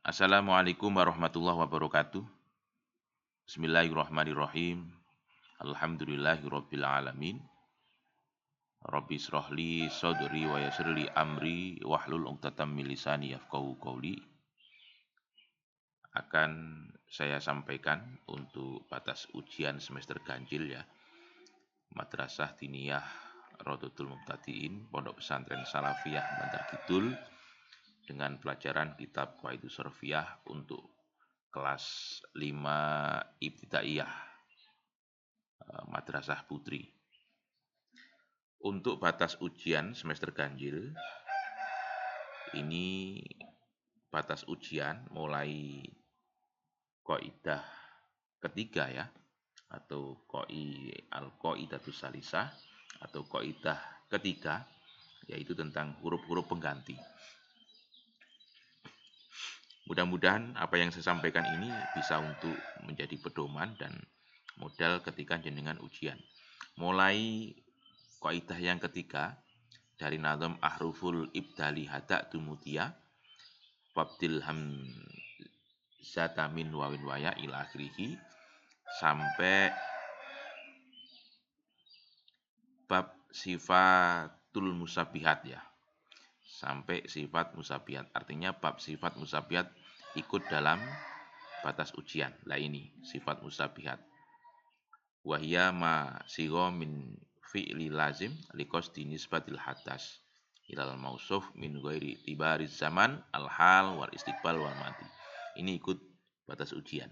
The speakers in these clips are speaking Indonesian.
Assalamualaikum warahmatullahi wabarakatuh. Bismillahirrahmanirrahim. Alhamdulillahirabbil alamin. Rabbi shrahli sadri wa yassirli amri wahlul 'uqdatam min lisani yafqahu qawli. Akan saya sampaikan untuk batas ujian semester ganjil ya. Madrasah Diniyah Rodotul Mubtadiin Pondok Pesantren Salafiyah Bantar Kidul dengan pelajaran kitab Qawaidus Shorfiyah untuk kelas 5 Ibtidaiyah Madrasah Putri. Untuk batas ujian semester ganjil, ini batas ujian mulai kaidah ketiga ya, atau al-qaidatus salisah atau kaidah ketiga, yaitu tentang huruf-huruf pengganti. Mudah-mudahan apa yang saya sampaikan ini bisa untuk menjadi pedoman dan modal ketika jenengan ujian. Mulai kaidah yang ketiga dari nazam ahruful ibdali hada dumutia wabdil hamzata min wawin waya ila akhirih sampai bab sifatul musabihat ya. Sampai sifat musabihat. Artinya bab sifat musabihat ikut dalam batas ujian. Lah ini sifat musabihat. Wahia ma sigho min fi'li lazim liqasdi nisbatil hadas ilal mausuf min ghairi tibariz zaman al-hal wal istiqbal wal madi. Ini ikut batas ujian.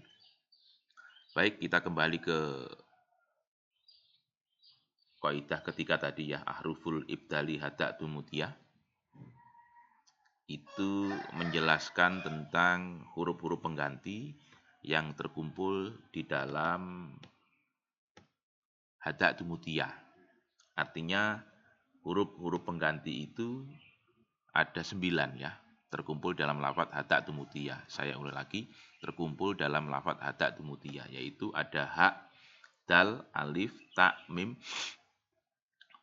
Baik, kita kembali ke kaidah ketiga tadi ya, ahruful ibdali hada dumutiyah. Itu menjelaskan tentang huruf-huruf pengganti yang terkumpul di dalam hada dumutiyah. Artinya huruf-huruf pengganti itu ada 9 ya, terkumpul dalam lafadz hada dumutiyah. Saya ulang lagi, terkumpul dalam lafadz hada dumutiyah, yaitu ada ha, dal, alif, ta, mim,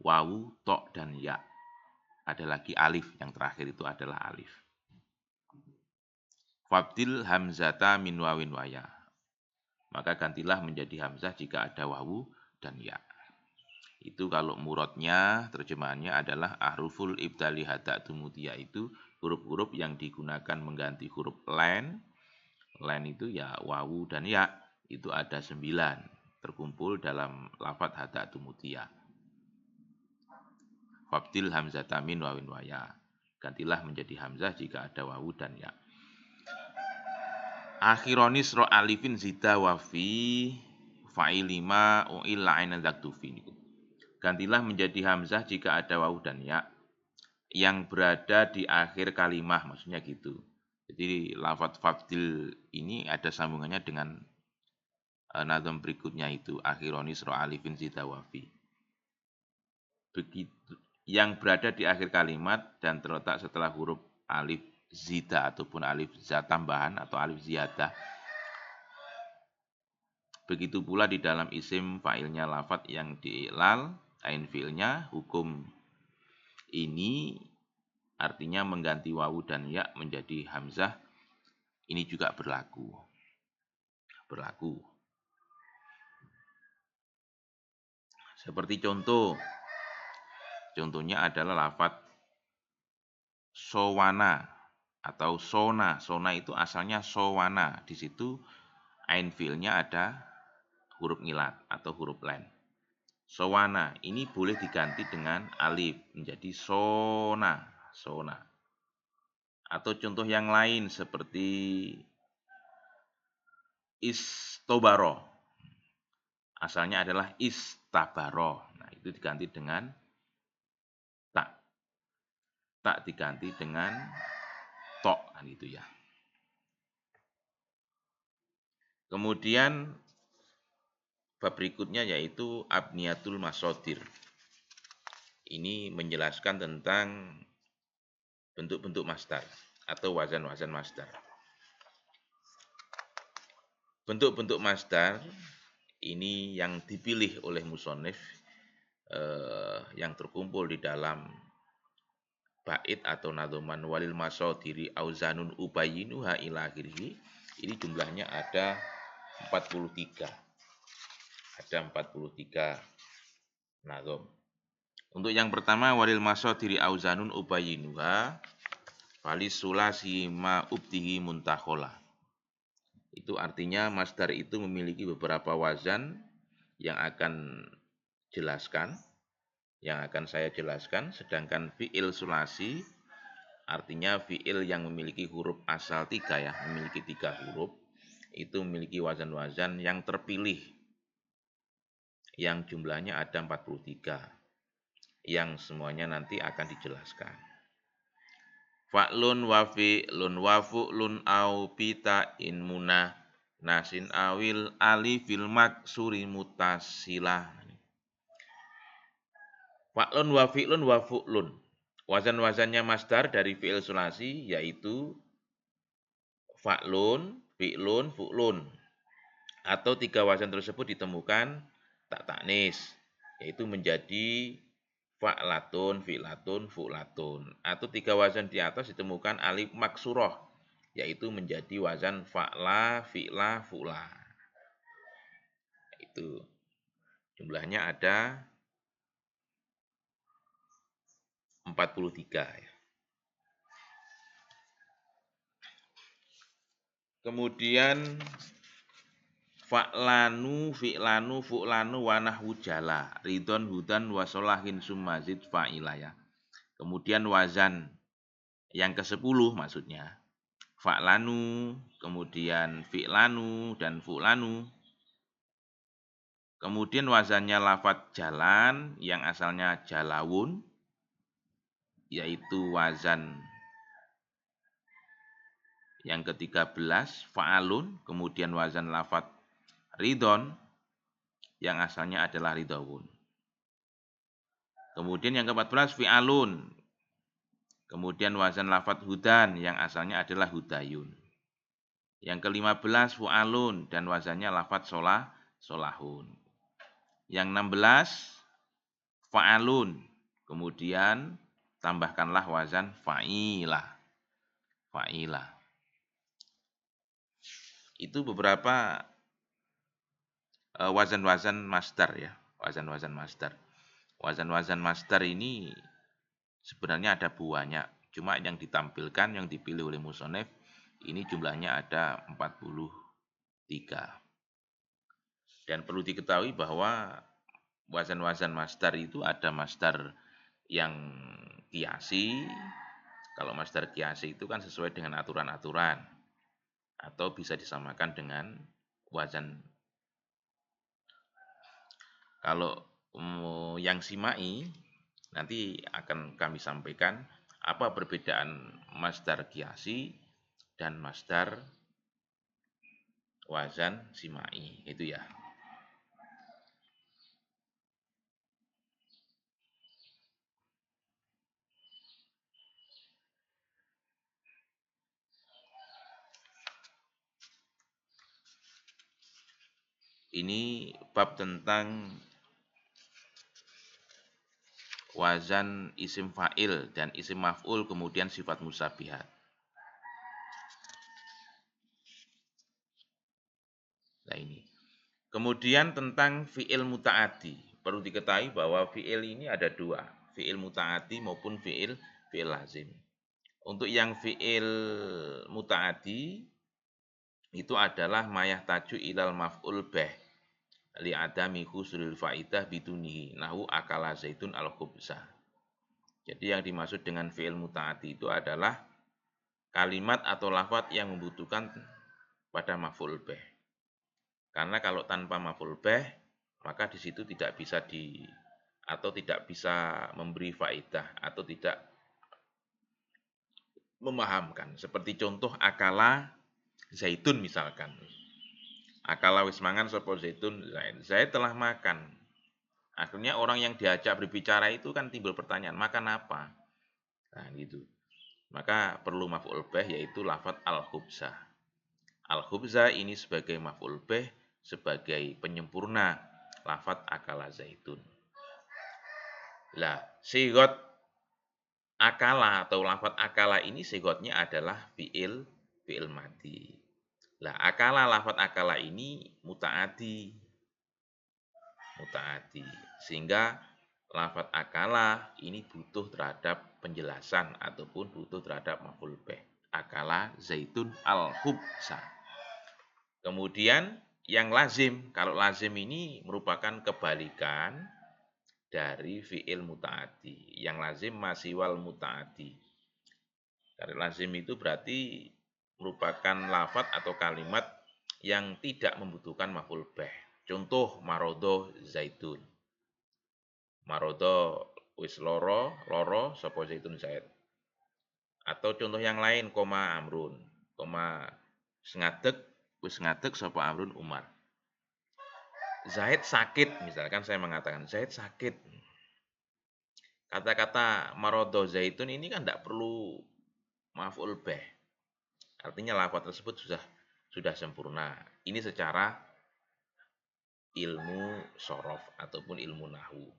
wawu, to, dan ya. Ada lagi alif, yang terakhir itu adalah alif. Fabdil hamzata min wawin waya. Maka gantilah menjadi hamzah jika ada wawu dan ya. Itu kalau muradnya, terjemahannya adalah ahruful ibdali hada dumutiyah itu huruf-huruf yang digunakan mengganti huruf len. Len itu ya wawu dan ya. Itu ada 9 terkumpul dalam lafadz hada dumutiyah. Fabdil hamzata min wawin waya. Gantilah menjadi hamzah jika ada wawu dan ya. Akhironis ro alifin zida wafi fa'ilima u'illa aina zaktufin. Gantilah menjadi hamzah jika ada wawu dan ya yang berada di akhir kalimah, maksudnya gitu. Jadi lafadz fabdil ini ada sambungannya dengan nazam berikutnya itu akhironis ro alifin zida wafi. Begitu yang berada di akhir kalimat dan terletak setelah huruf alif zida ataupun alif za tambahan atau alif ziyadah. Begitu pula di dalam isim fa'ilnya lafadz yang diilal, ain fi'ilnya hukum ini artinya mengganti wawu dan ya menjadi hamzah. Ini juga berlaku. Seperti contohnya adalah lafadz sowana atau sona. Sona itu asalnya sowana. Di situ ain fi'ilnya ada huruf ngilat atau huruf len. Sowana ini boleh diganti dengan alif menjadi sona. Atau contoh yang lain seperti istobaro. Asalnya adalah istabaro. Nah, itu diganti dengan tak. Tak diganti dengan tok, kan gitu ya. Kemudian bab berikutnya yaitu abniyatul masodir. Ini menjelaskan tentang bentuk-bentuk masdar atau wazan-wazan masdar. Bentuk-bentuk masdar ini yang dipilih oleh musonif yang terkumpul di dalam bait atau nadhoman walil masodiri auzanun ubayyinuha ila akhirih. Ini jumlahnya ada 43. Ada 43 nadhom. Untuk yang pertama walil masodiri auzanun ubayyinuha falis sulasi ma ubtihi muntakhola. Itu artinya masdar itu memiliki beberapa wazan yang akan saya jelaskan, sedangkan fi'il sulasi artinya fi'il yang memiliki huruf asal 3 ya, memiliki 3 huruf, itu memiliki wazan-wazan yang terpilih yang jumlahnya ada 43 yang semuanya nanti akan dijelaskan. Fa'lun wa fi'lun wa fu'lun au pita in munah nasin awil alifil maksuri mutasilah. Fa'lun wa fi'lun wa fu'lun. Wazan-wazannya masdar dari fi'il sulasi yaitu fa'lun, fi'lun, fu'lun. Atau 3 wazan tersebut ditemukan tak taknis, yaitu menjadi fa'latun, fi'latun, fu'latun. Atau 3 wazan di atas ditemukan alif maksurah, yaitu menjadi wazan fa'la, fi'la, fu'la. Itu jumlahnya ada 43 ya. Kemudian fa'lanu, fi'lanu, fu'lanu, wa nahwu jala, ridon, hudan, wasolahin, summazid, fa'ilaya. Kemudian wazan yang ke-10 maksudnya. Fa'lanu, kemudian fi'lanu, dan fu'lanu. Kemudian wazannya lafadz jalan, yang asalnya jalawun, yaitu wazan yang ke-13, fa'alun, kemudian wazan lafadz ridon, yang asalnya adalah ridawun. Kemudian yang ke-14 fi'alun. Kemudian wazan lafadz hudan yang asalnya adalah hudayun. Yang ke-15 fu'alun dan wazannya lafadz solahun. Yang 16 fa'alun. Kemudian tambahkanlah wazan fa'ilah. Fa'ilah. Itu beberapa wazan-wazan masdar ya. Wazan-wazan masdar. Wazan-wazan masdar ini sebenarnya ada banyak, cuma yang ditampilkan, yang dipilih oleh musonef, ini jumlahnya ada 43. Dan perlu diketahui bahwa wazan-wazan masdar itu ada masdar yang kiasi. Kalau masdar kiasi itu kan sesuai dengan aturan-aturan, atau bisa disamakan dengan wazan. Kalau yang simai, nanti akan kami sampaikan apa perbedaan masdar kiasi dan masdar wazan simai. Itu ya. Ini bab tentang wazan isim fa'il dan isim maf'ul, kemudian sifat musyabihat. Nah ini. Kemudian tentang fi'il muta'addi. Perlu diketahui bahwa fi'il ini ada 2. Fi'il muta'addi maupun fi'il lazim. Untuk yang fi'il muta'addi itu adalah mayah taju ilal maf'ul bih li adami khusulil faidah bidunihi nahu akala zaitun al khubza. Jadi yang dimaksud dengan fi'il muta'addi itu adalah kalimat atau lafaz yang membutuhkan pada maf'ul bih. Karena kalau tanpa maf'ul bih, maka di situ tidak bisa tidak bisa memberi faidah atau tidak memahamkan. Seperti contoh akala zaitun misalkan. Akala wis mangan sapa zaitun, Zaid telah makan. Akhirnya orang yang diajak berbicara itu kan timbul pertanyaan, makan apa? Nah gitu. Maka perlu maf'ul bih yaitu lafaz al-khubzah. Al-khubzah ini sebagai maf'ul bih, sebagai penyempurna lafaz akala zaitun. Lah, sigot akala atau lafat akala ini sigotnya adalah fi'il madi. Lah akala lafat akala ini mutaati. Sehingga lafat akala ini butuh terhadap penjelasan ataupun butuh terhadap maf'ul bih. Akala zaitun al-khubsa. Kemudian yang lazim, kalau lazim ini merupakan kebalikan dari fi'il mutaati. Yang lazim masih wal mutaati. Dari lazim itu berarti merupakan lafat atau kalimat yang tidak membutuhkan maf'ul bih. Contoh marodo zaitun. Marodo wis loro sapa zaitun zaid. Atau contoh yang lain koma amrun. Koma wis ngadeg sapa amrun Umar. Zaid sakit, misalkan saya mengatakan Zaid sakit. Kata-kata marodo zaitun ini kan tidak perlu maf'ul bih. Artinya lafaz tersebut sudah sempurna. Ini secara ilmu sorof ataupun ilmu nahwu.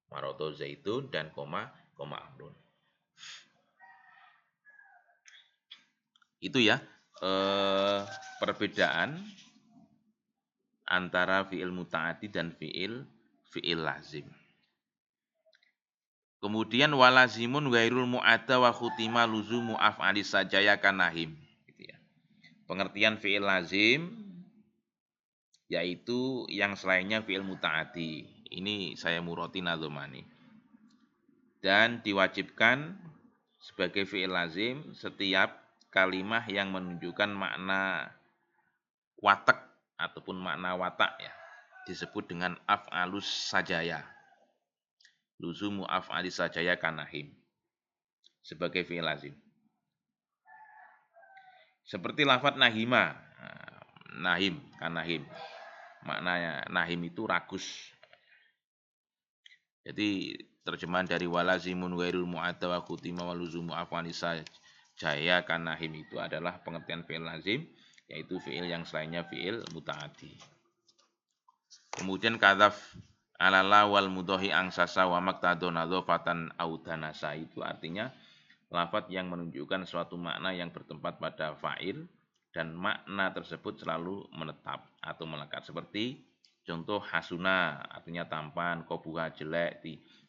Marodo zaitun dan koma amrun. Itu ya perbedaan antara fi'il muta'addi dan fi'il lazim. Kemudian walazimun ghairul mu'adda wa khutima luzumu af'ali sajaya kanahim. Gitu ya. Pengertian fi'il lazim yaitu yang selainnya fi'il muta'addi. Ini saya muroti nazomani. Dan diwajibkan sebagai fi'il lazim setiap kalimah yang menunjukkan makna watak ataupun makna watak ya disebut dengan af'alus sajaya. Luzumu af'ali sajaya kanahim sebagai fi'il lazim. Seperti lafadz nahima. Nahim, kanahim. Maknanya nahim itu ragus. Jadi terjemahan dari walazimun ghairul mu'adda wa khutima wa luzumu af'ali sajaya kanahim itu adalah pengertian fi'il lazim, yaitu fi'il yang selainnya fi'il muta'addi. Kemudian kadzaf alala wal mudhohi angsasa wa maktadona dhofatan audanasa itu artinya lafadz yang menunjukkan suatu makna yang bertempat pada fa'il dan makna tersebut selalu menetap atau melekat. Seperti contoh hasuna artinya tampan, kobuha jelek,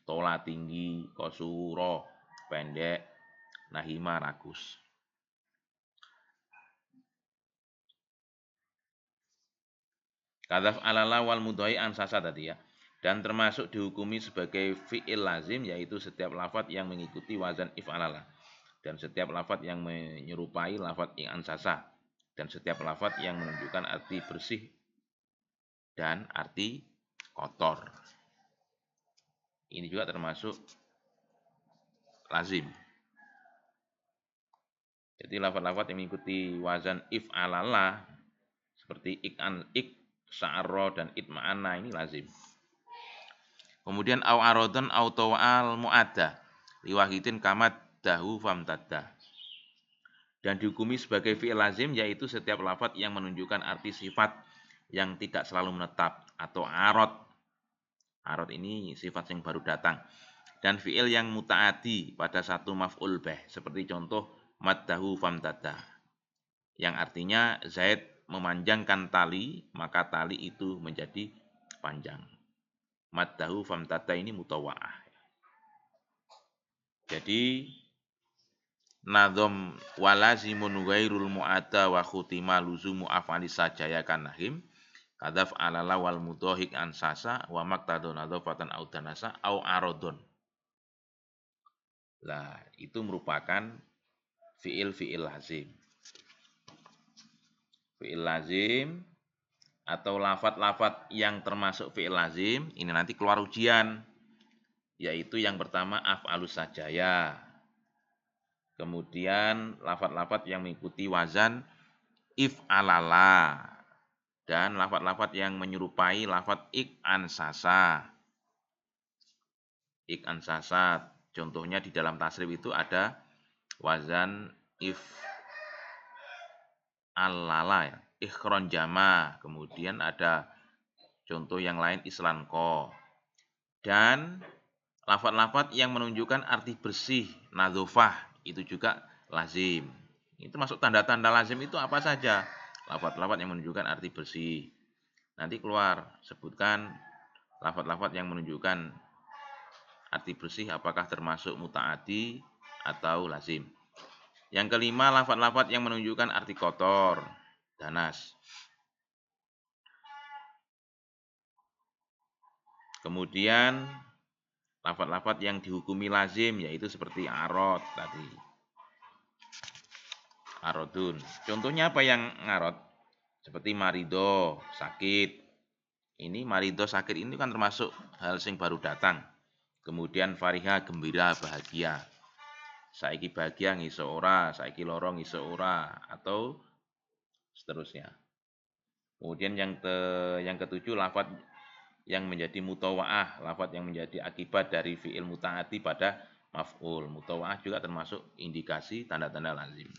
tola tinggi, kosuro pendek, nahima rakus. Kadzaf alala wal mudhohi ansasa tadi ya. Dan termasuk dihukumi sebagai fi'il lazim yaitu setiap lafadz yang mengikuti wazan if'alala dan setiap lafadz yang menyerupai lafadz ansasa dan setiap lafadz yang menunjukkan arti bersih dan arti kotor. Ini juga termasuk lazim. Jadi lafadz-lafadz yang mengikuti wazan if'alala seperti sa'arro dan itma'anna ini lazim. Kemudian au arodon au tawa'al mu'adda liwahidin kamat dahu famtadda. Dan dihukumi sebagai fi'il lazim yaitu setiap lafadz yang menunjukkan arti sifat yang tidak selalu menetap atau arod. Arod ini sifat yang baru datang. Dan fi'il yang muta'addi pada satu maf'ul bih seperti contoh maddahu famtadda yang artinya Zaid memanjangkan tali maka tali itu menjadi panjang. Maddahu famtadda ini mutawa'ah. Jadi nadhom walazimun ghairul mu'adda wa khutima luzumu af'ali sajaya kanahim kadzaf alala wal mudhohik ansasa wa maktadun adhofatan audanasa au arodon. Lah itu merupakan fi'il lazim. Fi'il lazim atau lafadz-lafadz yang termasuk fi'il lazim ini nanti keluar ujian, yaitu yang pertama af'alus sajaya. Kemudian lafadz-lafadz yang mengikuti wazan if'alala dan lafadz-lafadz yang menyerupai lafadz ansasa. Ansasa contohnya di dalam tasrif itu ada wazan if'alala ya. Ikhron jama, kemudian ada contoh yang lain islanko. Dan Lafat-lafat yang menunjukkan arti bersih, nadzofah, itu juga lazim. Itu termasuk tanda-tanda lazim itu apa saja? Lafat-lafat yang menunjukkan arti bersih. Nanti keluar, sebutkan lafat-lafat yang menunjukkan arti bersih apakah termasuk muta'addi atau lazim. Yang kelima, lafat-lafat yang menunjukkan arti kotor, danas. Kemudian lafat-lafat yang dihukumi lazim yaitu seperti arod tadi. Arodun. Contohnya apa yang ngarod? Seperti marido, sakit. Ini marido sakit ini kan termasuk hal sing baru datang. Kemudian fariha, gembira, bahagia. Saiki bahagia ngiso ora, saiki loro ngiso ora, atau seterusnya. Kemudian yang ketujuh, lafat yang menjadi mutawa'ah, lafat yang menjadi akibat dari fi'il muta'ati pada maf'ul. Mutawa'ah juga termasuk indikasi tanda-tanda lazim.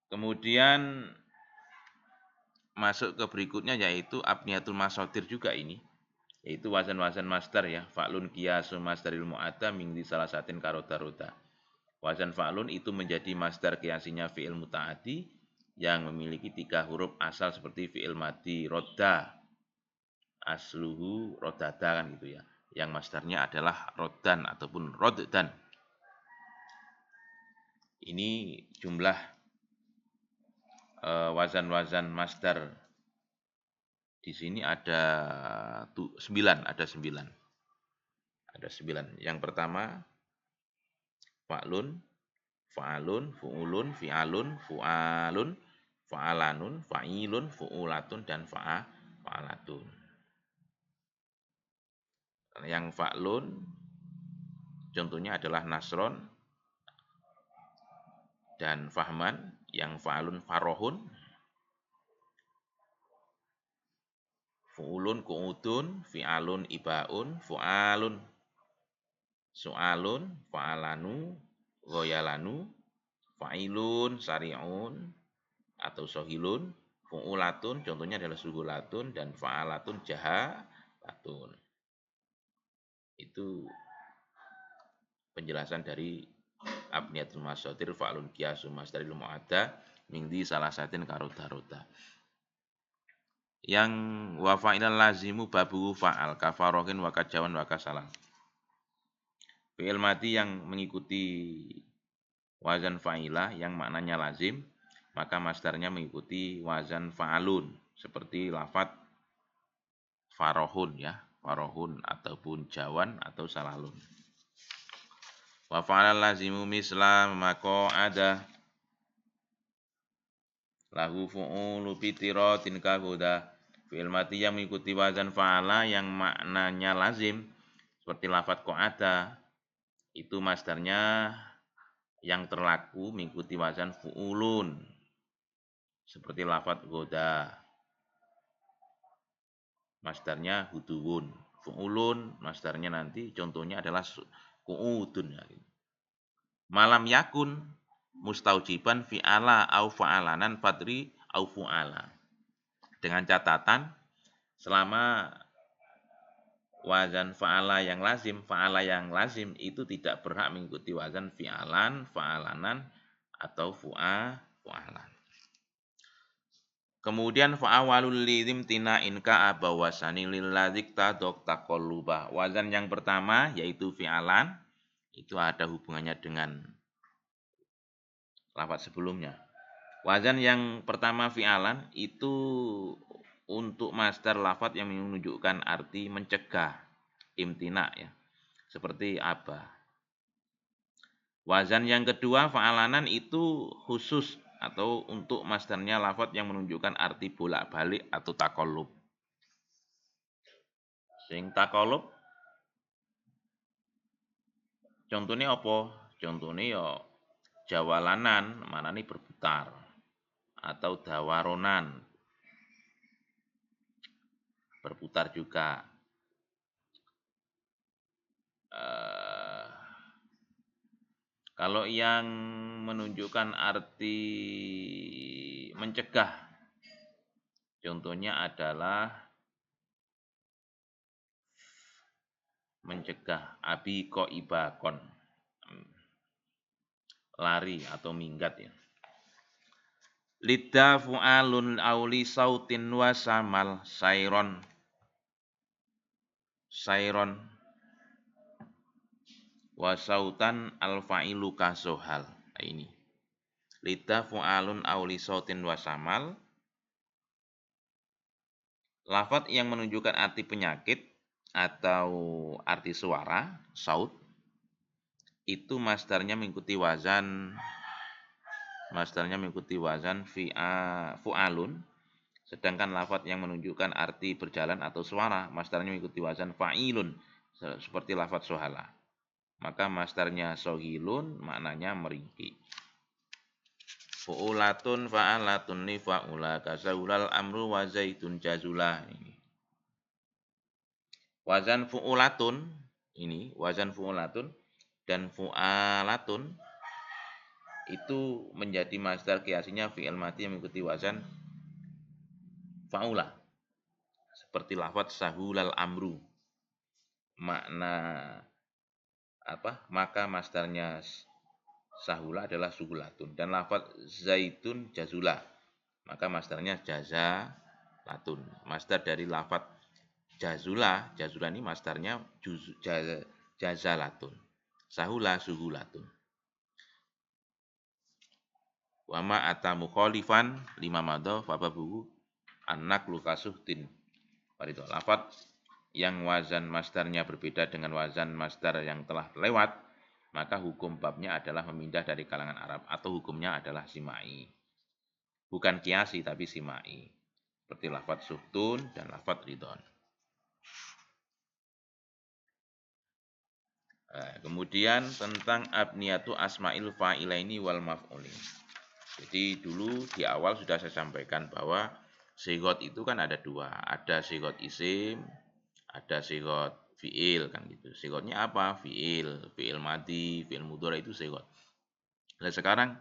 Kemudian masuk ke berikutnya yaitu abniyatul masodir juga ini. Yaitu wazan-wazan masdar ya. Fa'lun qiyasun masdaril mu'adda mingdi salah satin karoda-roda. Wazan fa'lun itu menjadi masdar qiyasinya fi'il muta'ati yang memiliki 3 huruf asal seperti fi'il madi rodda. Asluhu rodada kan gitu ya. Yang masdarnya adalah roddan ataupun roddan. Ini jumlah wazan-wazan masdar. Di sini ada 9, ada 9. Ada 9. Yang pertama fa'lun, fa'alun, fu'ulun, fi'alun, fu'alun, fa'alanun, fa'ilun, fu'ulatun dan fa'alatun. Yang fa'lun contohnya adalah nasron dan fahman. Yang fa'alun farohun, fu'ulun ku'udun, fi'alun ibaun, fu'alun su'alun, fa'alanu goyalanu, fa'ilun sari'un atau sohilun, fu'ulatun contohnya adalah suhulatun dan fa'alatun jahalatun. Itu penjelasan dari abniyatul masodir fa'lun qiyasu masdaril mu'adda mingdi salah satin karoda-roda. Yang wa fa'ilal lazimu babu fa'al kafarohin wa kajawan wa kasalang. Fi'il madi yang mengikuti wazan fa'ilah yang maknanya lazim, maka masdarnya mengikuti wazan fa'alun seperti lafat farohun ya, farohun ataupun jawan atau salalun. Wa fa'alal lazimu misla maqa'ada lahu fu'ulu bitiratin kahuda. Fi'il madi yang mengikuti wazan fa'ala yang maknanya lazim seperti lafat qa'ada itu masdarnya yang terlaku mengikuti wazan fu'ulun seperti lafat goda. Masdarnya huduwun. Fu'ulun masdarnya nanti contohnya adalah ku'udun ya. Malam yakun mustaujiban fi'ala au fa'alanan fadri au fu'ala. Dengan catatan selama wazan fa'ala yang lazim itu tidak berhak mengikuti wazan fi'alan, fa'alanan atau fu'alan. Kemudian fa'awalul lidzim tina'in ka'aba wasani lillazik tadok taqallubah. Wazan yang pertama yaitu fi'alan itu ada hubungannya dengan lafaz sebelumnya. Wazan yang pertama fi'alan itu untuk masdar lafaz yang menunjukkan arti mencegah, imtina ya. Seperti aba. Wazan yang kedua fa'alanan itu khusus atau untuk masdarnya lafaz yang menunjukkan arti bolak-balik atau taqallub. Sing taqallub contohnya apa? Contohnya ya jawalanan, manane berputar atau dawaronan berputar juga. Kalau yang menunjukkan arti mencegah, contohnya adalah mencegah, abi ko ibakon, lari atau minggat ya. Lidda fu'alun auli sautin wa samal sairon wa sautan al-fa'ilu kasohal. Nah, ini. Lidda fu'alun auli sautin wa samal. Lafadz yang menunjukkan arti penyakit atau arti suara, saut, itu masdarnya mengikuti wazan fu'alun. Sedangkan lafadz yang menunjukkan arti berjalan atau suara, masdarnya mengikuti wazan fa'ilun, seperti lafadz sohala. Maka masdarnya sohilun maknanya meringki. Fu'ulatun fa'alatun li fa'ula kasaulal amru wa zaitun jazula. Wazan fu'ulatun dan fu'alatun itu menjadi masdar kiasinya fi'il madhi yang mengikuti wazan fa'ula. Seperti lafadz sahulal amru. Makna maka masdarnya sahula adalah suhulatun, dan lafadz zaitun jazula, maka masdarnya jazalatun. Masdar dari lafadz jazula ini masdarnya jazalatun, sahula suhulatun. Wa ma ata mukhalifan lima madha fa babu an-naqlu kasuhtin. Itu lafadz yang wazan masdarnya berbeda dengan wazan masdar yang telah lewat, maka hukum babnya adalah memindah dari kalangan Arab, atau hukumnya adalah simai. Bukan kiasi tapi simai. Seperti lafadz suhtun dan lafadz ridon. Kemudian tentang abniyatu asma'il fa'ilaini wal maf'ulin. Jadi dulu di awal sudah saya sampaikan bahwa sigot itu kan ada dua. Ada sigot isim, ada sigot fi'il kan gitu. Sigotnya apa? Fi'il madhi, fi'il mudhari itu sigot. Nah, sekarang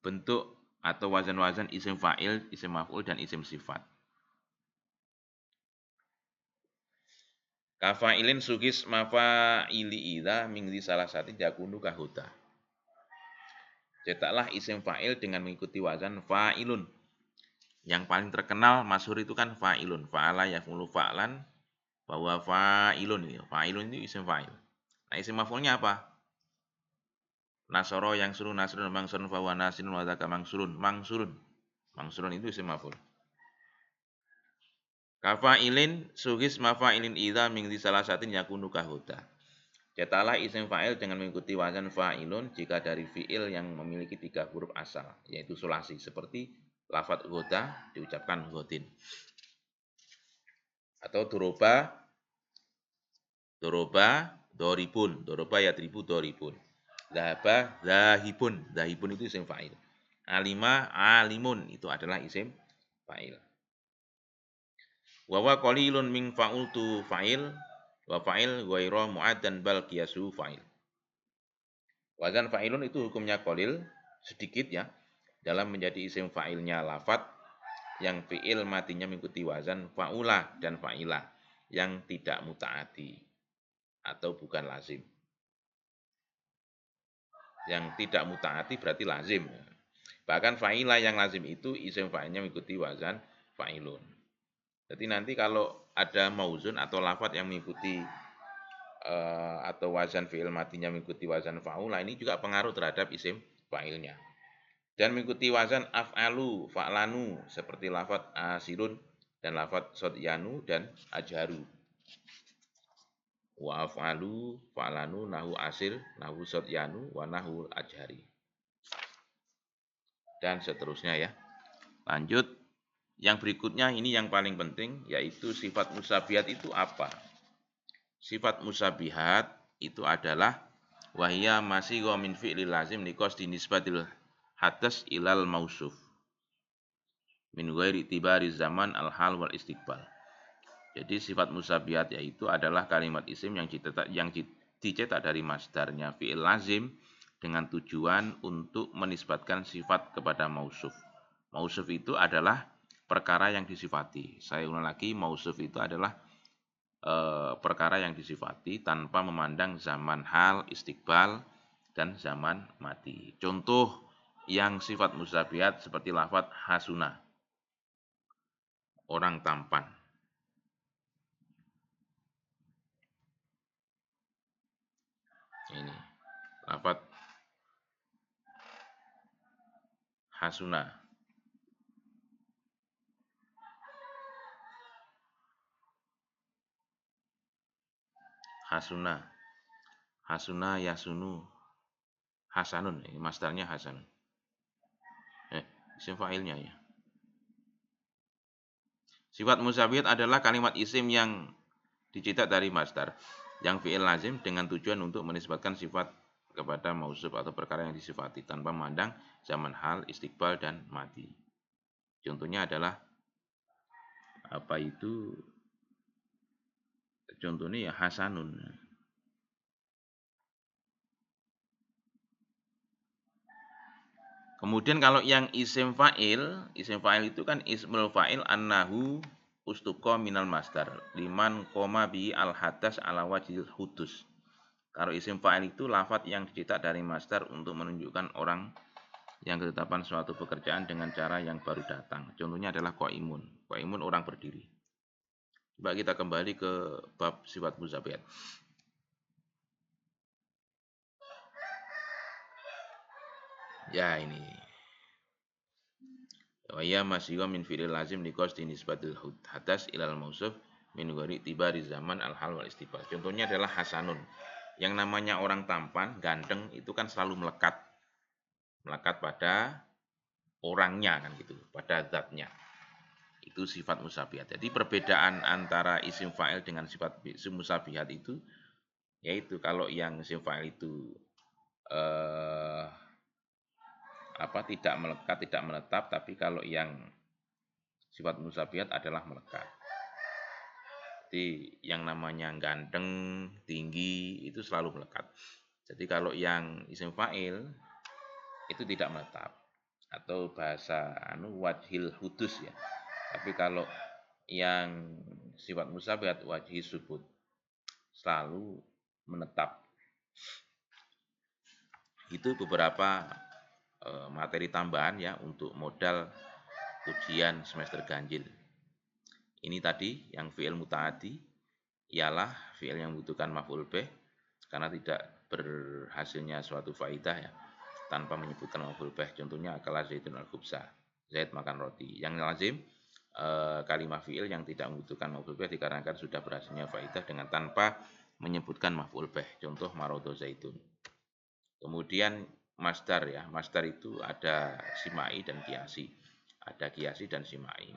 bentuk atau wazan-wazan isim fa'il, isim maf'ul dan isim sifat. Kafa'ilin sugis mafa'ili idza min salah satu jakunu kahuta. Cetaklah isim fa'il dengan mengikuti wazan fa'ilun. Yang paling terkenal masyhur itu kan fa'ilun. Fa'ala yaf'ulu fa'lan, bahwa fa'ilun ini. Fa'ilun itu isim fa'il. Nah, isim maf'ulnya apa? Nasoro yang surun nasrun mangsurun fawa nasirun wa dzaka mangsurun. Mangsurun itu isim maf'ul. Kafa'ilin sugis mafa'ilin idza min salah satin yakunu kahuta. Cetaklah isim fa'il dengan mengikuti wazan fa'ilun jika dari fi'il yang memiliki 3 huruf asal, yaitu sulasi, seperti lafadz ghoda diucapkan ghodin. Atau doroba doribun, doroba yatribu doribun. Dhahaba dhahibun itu isim fa'il. Alima alimun itu adalah isim fa'il. Wa qalilun min fa'ultu fa'il. Wa fa'il ghairu mu'addan bal qiyasu fa'il. Wazan fa'ilun itu hukumnya qalil, sedikit ya, dalam menjadi isim fa'ilnya lafadz yang fi'il matinya mengikuti wazan fa'ula dan fa'ilah yang tidak muta'ati atau bukan lazim. Yang tidak muta'ati berarti lazim. Bahkan fa'ilah yang lazim itu isim fa'ilnya mengikuti wazan fa'ilun. Jadi nanti kalau ada mauzun atau lafadz yang mengikuti atau wazan fi'il matinya mengikuti wazan fa'ula, ini juga pengaruh terhadap isim fa'ilnya. Dan mengikuti wazan af'alu, fa'lanu, seperti lafadz asirun dan lafadz sodyanu dan ajharu. Wa af'alu, fa'lanu, nahu asir, nahu sodyanu, wa nahu ajhari. Dan seterusnya ya. Lanjut. Yang berikutnya ini yang paling penting, yaitu sifat musabihat itu apa? Sifat musabihat itu adalah wahia masih min fi'lil lazim liqas dinisbatil hadas ilal mausuf min ghairi tibari zaman al-hal wal istiqbal. Jadi sifat musabihat yaitu adalah kalimat isim yang dicetak dari masdarnya fi'il lazim dengan tujuan untuk menisbatkan sifat kepada mausuf. Mausuf itu adalah perkara yang disifati. Saya ulang lagi, mausuf itu adalah perkara yang disifati tanpa memandang zaman hal, istiqbal, dan zaman mati. Contoh yang sifat musyabihat seperti lafadz hasuna, orang tampan. Ini lafadz hasuna. Hasuna, hasuna yasunu, hasanun. Ini masdarnya hasan. Isim fa'ilnya ya. Sifat musyabihat adalah kalimat isim yang dicetak dari masdar yang fi'il lazim dengan tujuan untuk menisbatkan sifat kepada mausuf atau perkara yang disifati tanpa memandang zaman hal, istiqbal, dan mati. Contohnya adalah apa itu? Contohnya ya hasanun. Kemudian kalau yang isim fa'il itu kan ismul fa'il annahu ustuqa minal masdar liman koma bi al hadas ala wajhil hudus. Kalau isim fa'il itu lafadz yang dicetak dari masdar untuk menunjukkan orang yang ketetapan suatu pekerjaan dengan cara yang baru datang. Contohnya adalah qaimun. Qaimun orang berdiri. Coba kita kembali ke bab sifat musyabihat. Ya ini. Wa ya masyiwa min fi'il lazim liqasdi nisbatil hadas ilal mausuf min ghairi tibari zaman al hal wal istiqbal. Contohnya adalah hasanun. Yang namanya orang tampan, ganteng itu kan selalu melekat pada orangnya kan gitu, pada zatnya. Itu sifat musyabihat. Jadi perbedaan antara isim fa'il dengan sifat isim musyabihat itu yaitu kalau yang isim fa'il itu tidak melekat, tidak menetap, tapi kalau yang sifat musyabihat adalah melekat. Jadi yang namanya ganteng, tinggi itu selalu melekat. Jadi kalau yang isim fa'il itu tidak menetap atau bahasa wajhil hudus ya. Tapi kalau yang sifat musyabihat wajhi subut selalu menetap. Itu beberapa materi tambahan ya untuk modal ujian semester ganjil. Ini tadi yang fi'il muta'addi ialah fi'il yang membutuhkan maf'ul bih karena tidak berhasilnya suatu faidah ya tanpa menyebutkan maf'ul bih. Contohnya akala zaidun al-khubza, Zaid makan roti. Yang lazim kalimat fi'il yang tidak membutuhkan maf'ul bih dikarenakan sudah berhasilnya faidah dengan tanpa menyebutkan maf'ul bih. Contoh marodo zaidun. Kemudian masdar ya. Masdar itu ada simai dan kiasi. Ada kiasi dan simai.